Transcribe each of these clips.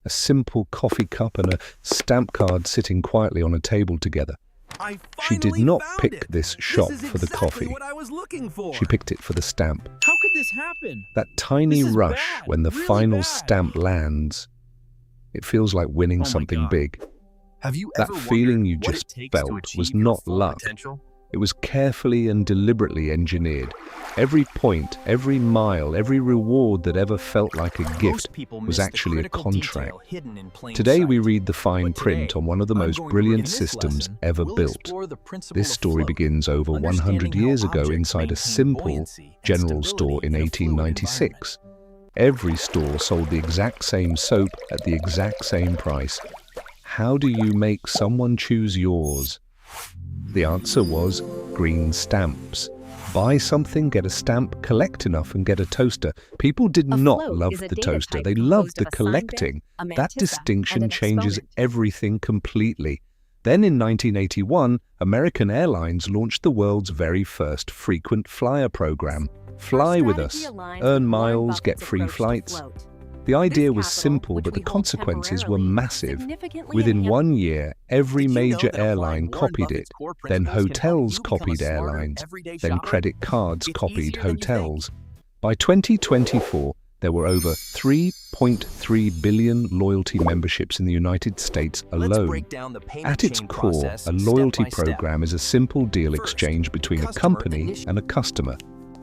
A simple coffee cup and a stamp card sitting quietly on a table together. She did not pick this shop for the coffee. She picked it for the stamp. How could this happen? That tiny This is rush bad, when the really final bad. stamp lands. It feels like winning Oh my something God. big. Have you That ever feeling wondered you what just it takes to felt achieve was your not full luck. potential? It was carefully and deliberately engineered. Every point, every mile, every reward that ever felt like a gift Most people was miss the actually a critical contract. detail hidden in plain Today we sight. read the fine But today, print on one of the I'm most going to brilliant in this systems lesson, ever we'll built. explore the principle This of story flow, begins over 100 understanding how years ago objects inside a maintain simple buoyancy and general stability store in in a fluid 1896. Every store sold the exact same soap at the exact same price. How do you make someone choose yours? The answer was green stamps. Buy something, get a stamp, collect enough, and get a toaster. People did not love the toaster. They loved the collecting. That distinction changes everything completely. Then in 1981, American Airlines launched the world's very first frequent flyer program. Fly with us, earn miles, get free flights. The idea was simple, but the consequences were massive. Within 1 year, every Did you know major that applying airline Warren copied Buffett's it. core Then principles can help hotels you become a copied smarter, airlines. everyday Then shopper? credit cards It's copied easier than you think. hotels. By 2024, there were over 3.3 billion loyalty memberships in the United States Let's alone. break down the payment At its chain core, process a loyalty step by step. program is a simple deal First, exchange between a customer company initiative. and a customer.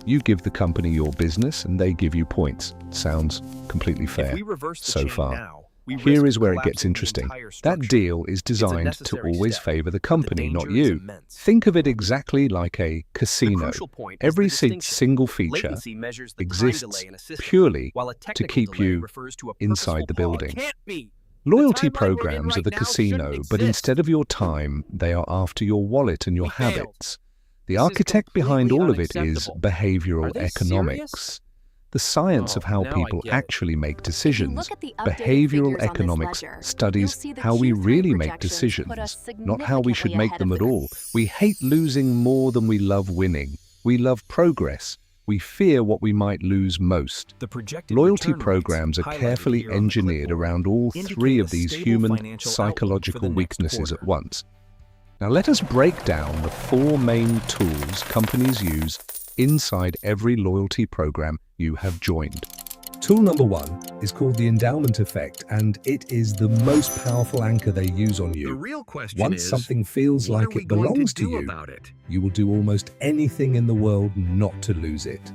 You give the company your business and they give you points. Sounds completely If fair we reverse the so chain far. now, we Here risk is where it gets collapsing the interesting. entire That structure. deal is It's a designed to necessary always step, favor the but the company, not danger is you. immense. Think of it exactly like a The casino. crucial point is Every the distinction. single feature Latency measures the time exists delay in a system, purely while a to technical keep delay you refers to a inside purposeful the pause. building. Can't be. Loyalty timeline we're in programs are right the now casino, shouldn't but exist. instead of your time, they are after your wallet and your We failed. habits. The This is architect behind completely all of it is unacceptable. behavioral Are they economics. The science of Oh, how now I people get it. actually make If you decisions. look at the updated Behavioral figures on this economics ledger, you'll studies see the how we Q3 really make projections put us decisions, not how we should significantly make ahead them of at the all. We hate losing more than we love winning. We love progress. We fear what we might lose most. The projected Loyalty return rates, programs are highlighted carefully here on the engineered clipboard, around all indicate three a of these stable human financial outlook for psychological the next weaknesses at quarter. once. Now let us break down the four main tools companies use inside every loyalty program you have joined. Tool number one is called the endowment effect, and it is the most powerful anchor they use on The you. real question Once is, something feels what like are we it going belongs to to do you, about it? you will do almost anything in the world not to lose it.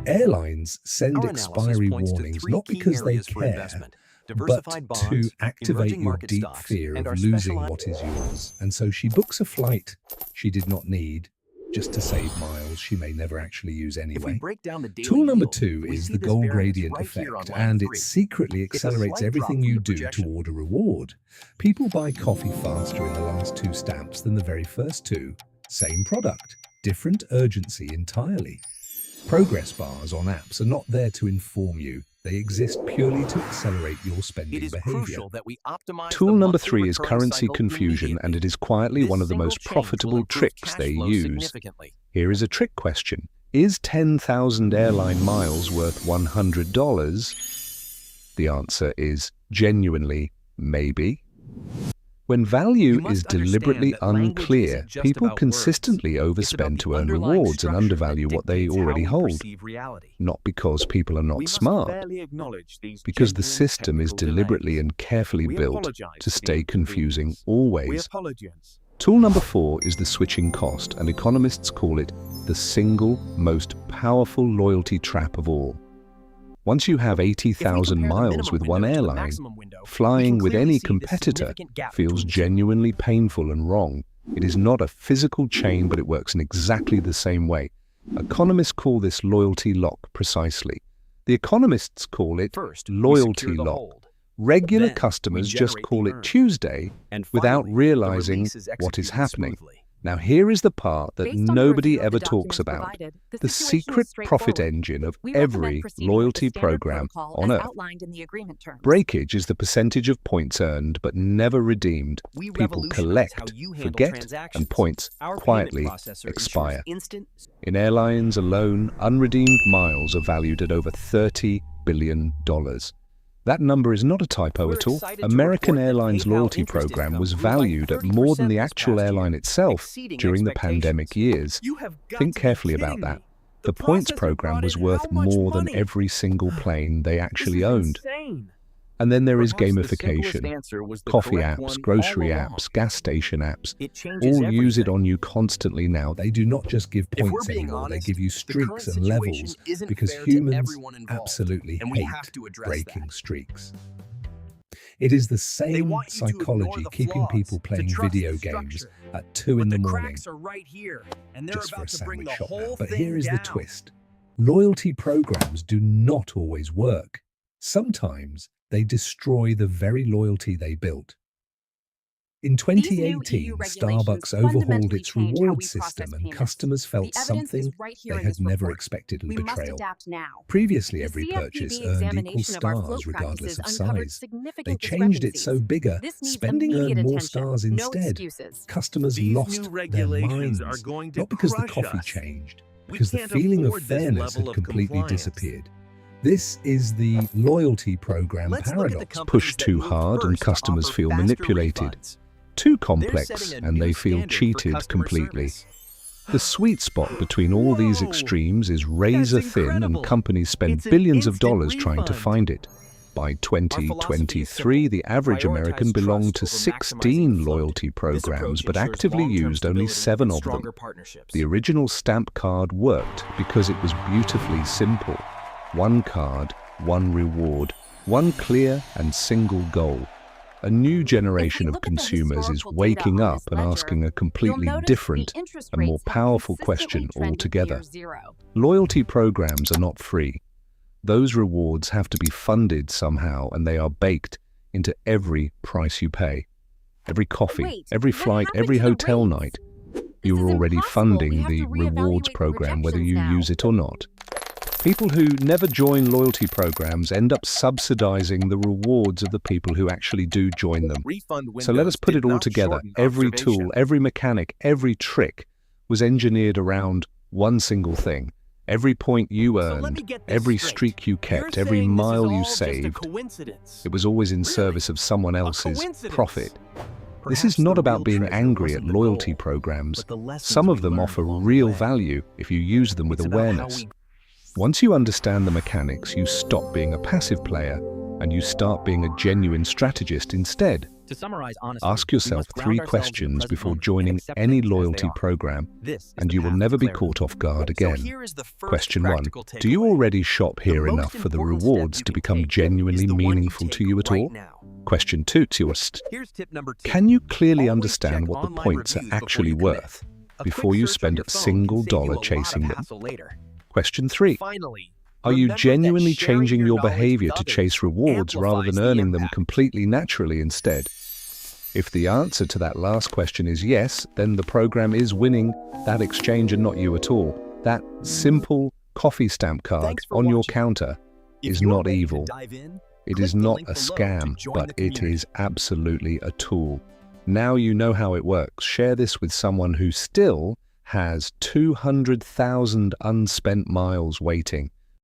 Airlines send Our analysis expiry points to warnings three not key because they areas for care, investment: but diversified bonds, to activate emerging your market deep stocks, fear and of our losing specialized. what is yours. And so she books a flight she did not need just to save miles she may never actually use If we anyway. break down the daily Tool number yield, two we is see the this goal variance gradient right here on effect, line and it 3. secretly It's a accelerates slight drop everything from you the do projection. toward a reward. People buy coffee faster in the last two stamps than the very first two. Same product, different urgency entirely. Progress bars on apps are not there to inform you. They exist purely to accelerate your It spending is behavior. crucial that we optimize Tool the number monthly three is recurring currency cycle confusion, and immediately. it is quietly This one of the single most change will profitable improve tricks cash they flow use. significantly. Here is a trick question. Is 10,000 airline miles worth $100? The answer is genuinely maybe. When value You must is deliberately understand that language unclear, isn't just people about words. consistently It's about overspend the to earn underlying rewards and structure that undervalue what they dictates how already we hold. perceive reality. Not because people are We not must smart, fairly acknowledge these because the genuine system is technical deliberately delays. and carefully We built apologize to for the stay confusing inconvenience. We always. apologize. Tool number four is the switching cost, and economists call it the single most powerful loyalty trap of all. Once you have If we 80,000 compare the miles minimum with one window to the airline, maximum window, we flying can with clearly any see the competitor significant gap feels between the two. genuinely painful and wrong. It is not a physical chain, but it works in exactly the same way. Economists call this loyalty lock precisely. The economists call it First, we loyalty secure the lock. hold. Regular Then we customers just generate call the it earn. Tuesday And without Finally, the realizing release is what is executed happening. smoothly. Now here is the part that Based on the nobody review of ever the talks documents about. provided, The situation is secret profit straightforward. engine of We recommend every proceeding with the loyalty standard program protocol on as Earth. outlined in the agreement terms. Breakage is the percentage of points earned but never redeemed. We People revolutionize collect, how you handle forget, transactions. and points Our payment quietly processor ensures expire. instant. In airlines alone, unredeemed miles are valued at over $30 billion. That number is not a typo We're at all. excited to American report that Airlines PayPal loyalty interest program income was grew by valued at more than the 30% this actual past airline year, itself exceeding during the expectations. pandemic years. You have got Think to be carefully kidding about that. me. The points processor program brought was in worth how much more than money? every single plane they This actually is owned. insane. And then there is Perhaps the simplest gamification. answer was the Coffee correct apps, one grocery all along. apps, gas station apps, It changes all use it everything. on you constantly now. They do not just give If we're points being anymore, they honest, give you the current streaks and situation levels isn't because fair to humans everyone involved, absolutely and we hate have to address breaking that. streaks. It is the They same want you to ignore psychology the keeping flaws, people to playing trust video the games structure. at 2 But in the the morning cracks are right here, and they're just for about a to bring the sandwich shop now. whole But thing here is the down. twist. Loyalty programs do not always work. Sometimes they destroy the very loyalty they built. In These new EU 2018, regulations Starbucks overhauled fundamentally its change how reward we process system and payments. customers The felt evidence something is right here they in had this never report. expected in We must betrayal. adapt now. Previously, The every purchase CFPB earned equal examination of our float stars regardless practices of uncovered size. They significant changed it so discrepancies. bigger, This needs spending immediate earned more attention. stars No instead. excuses. Customers These lost new their regulations minds, are going to not because the crush coffee us. changed, We because the can't feeling of afford this fairness level had of completely compliance. disappeared. This is the loyalty program Let's look at the paradox. companies Pushed that too moved hard and first to customers offer feel faster manipulated. refunds. Too They're complex setting a and new they feel standard for cheated customer completely. service. The sweet spot between all these Whoa! extremes is razor thin, incredible. and companies spend It's an billions of instant dollars trying to refund. find it. By philosophy is 2023, simple. the average Prioritize American belonged to trust over maximizing 16 float. loyalty This programs, approach but ensures actively long-term used only stability 7 and of them. stronger partnerships. The original stamp card worked because it was beautifully simple. One card, one reward, one clear and single goal. A new generation of look at the consumers is historical data waking on up this and ledger, asking a You'll completely notice different the interest and more rates have powerful consistently question trended altogether. near zero. Loyalty programs are not free. Those rewards have to be funded somehow, and they are baked into every price you pay. Every coffee, Wait, every what flight, happened every to the hotel rates? night. This You is are already impossible. We funding have the to reevaluate rewards the program whether rejections you now. use it or not. People who never join loyalty programs end up subsidizing the rewards of the people who actually do join them. Refund So let us windows put did it all not together. shorten Every observation. tool, every mechanic, every trick was engineered around one single thing. Every point you So let me earned, get this every straight. streak you You're kept, every saying this is mile all you just a saved, coincidence. it was always in Really? service of someone A else's coincidence. profit. This Perhaps is not the about real being treasure angry at wasn't the loyalty goal, programs. but the lessons Some of we them learned offer along the real way. value if you use them with It's about how awareness. we Once you understand the mechanics, you stop being a passive player and you start being a genuine strategist instead. To summarize honestly, Ask we yourself must 3 ground ourselves in the questions present before moment and joining accept any things as they loyalty are. program, This is and the you will path to never be clarity. caught off guard So again. here is the first Question 1. practical Do you takeaway. already shop The here most enough for the important step rewards you to can become take genuinely is the one you meaningful to take you at right all? now. Question 2. Here's tip number 2. Can you clearly Always understand check what the online points are reviews before actually you commit. worth A before quick you search on spend your a phone single can save you dollar a lot of chasing them? hassle later. Question 3. Finally, Are you remember that genuinely sharing changing your knowledge with behavior to others chase rewards rather amplifies than the earning them impact. completely naturally instead? If the answer to that last question is yes, then the program is winning that exchange and not you at all. That simple coffee stamp card Thanks for on your watching. counter If is you're not ready to evil. dive in, It click is the not link a below to scam, join but the it community. is absolutely a tool. Now you know how it works. Share this with someone who still has 200,000 unspent miles waiting.